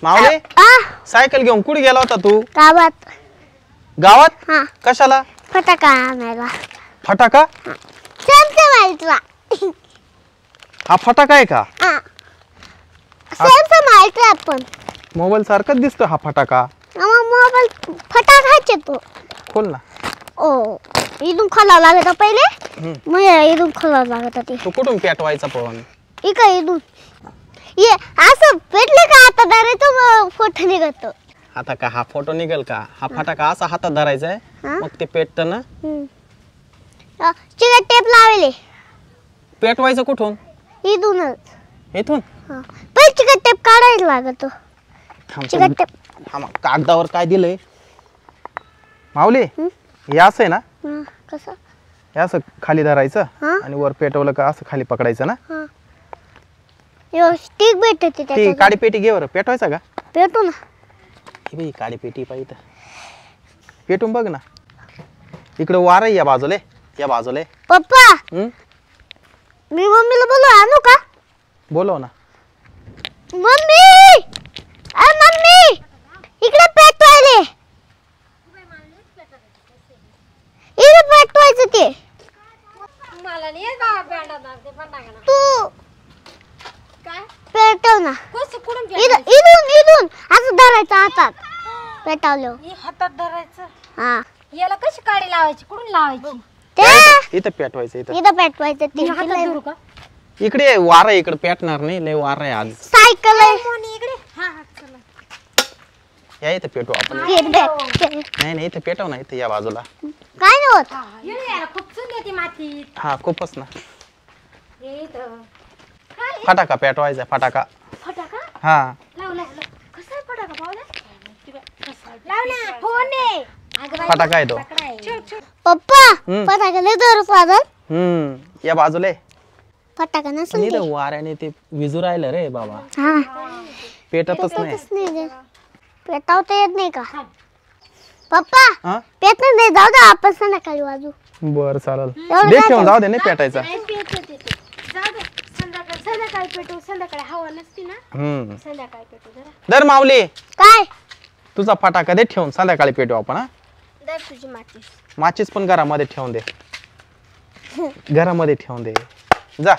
मावले cycle घेऊन कुठे गेला होता तू? गावात. गावात? हा. कशाला? फटाका आणायला. फटाका? सॅमसंग हा फटाका आहे का? सॅमसंग पण मोबाईल सारखाच दिसतो हा फटाका. मोबाईल फटाकाच तो. खोल ना. ओ इथून खोलावं लागत पहिले. मग इथून खोलावं लागत ते. तू कुठून पेटवायचा पण? इथून ये असं पेटले का आता धरायचं फोटो निघतो. आता का हा फोटो निघेल का? हा फटाका असा हातात धरायचा आहे, मग ते पेटतं ना. चिकट टेप लावले. पेटवायचं कुठून? इथूनच. इथून? पहिले चिकट टेप काढायला लागतो. चिकट टेप. हा मग कागदावर काय दिलंय माऊली? हे असं आहे ना? कसं? हे असं खाली धरायचं आणि वर पेटवलं का असं खाली पकडायचं ना. स्टिक भेटते ती त्याच्यात. काडी पेटी घे बरं. पेटवायचा का? पेटू ना. ही बाई काडी पेटी पाहिजे. पेटून बघ ना. इकडे वार आहे या बाजूले. या बाजूले. पप्पा मी मम्मीला बोलू आणू का? बोलव ना. मम्मी मम्मी इकडे पेटवायले. इकडे पेटवायचं ते. मला नाही बाबा बँडा ते पण टाका ना. तू काय पेटव ना. कसं कुठून इथून असं धरायचं हातात. पेटवलं. हे हातात धरायचं. हा. याला कशी काडी लावायची? कुठून लावायची? ते इथं पेटवायचं. इथं पेटवायचं ते. हातात धरू का? इकडे वार आहे. इकडे पेटणार नाही. लय वार आहे आज. सायकल आहे. मोनी इकडे. हा हा चला. या इथं पेटू आपण. नाही नाही इथं पेटव ना. इथं या बाजूला. काय नाही होत. ये याला खूप चुन येते मातीत. हा खूपच ना. हे इथं. काय? फटाका पेटवायचा. फटाका. फटाका? हा. लाव. कसा आहे फटाका पावला? लाव ना. फोन आहे. फटाका आहे तो. पप्पा फटाका लय धरू पाहत. या बाजूले. फटाका नसेल. वाऱ्याने ते विजू राहिलं रे बाबा. हा. पेटतच नाही. पेटवता येत नाही का? पप्पा हा पेट नाही. जाऊ दे आपण संध्याकाळी वाजू. बर चालेल. दे ठेवून जाऊ दे. नाही पेटायचा. संध्याकाळी पेटू. संध्याकाळी हवा नसती ना. संध्याकाळी पेटू जरा. दर माऊली काय? तुझा फटाका दे ठेवून. संध्याकाळी पेटू आपण. हा दर तुझी माचीस. माचीस पण घरामध्ये ठेवून दे. घरामध्ये ठेवून दे. जा.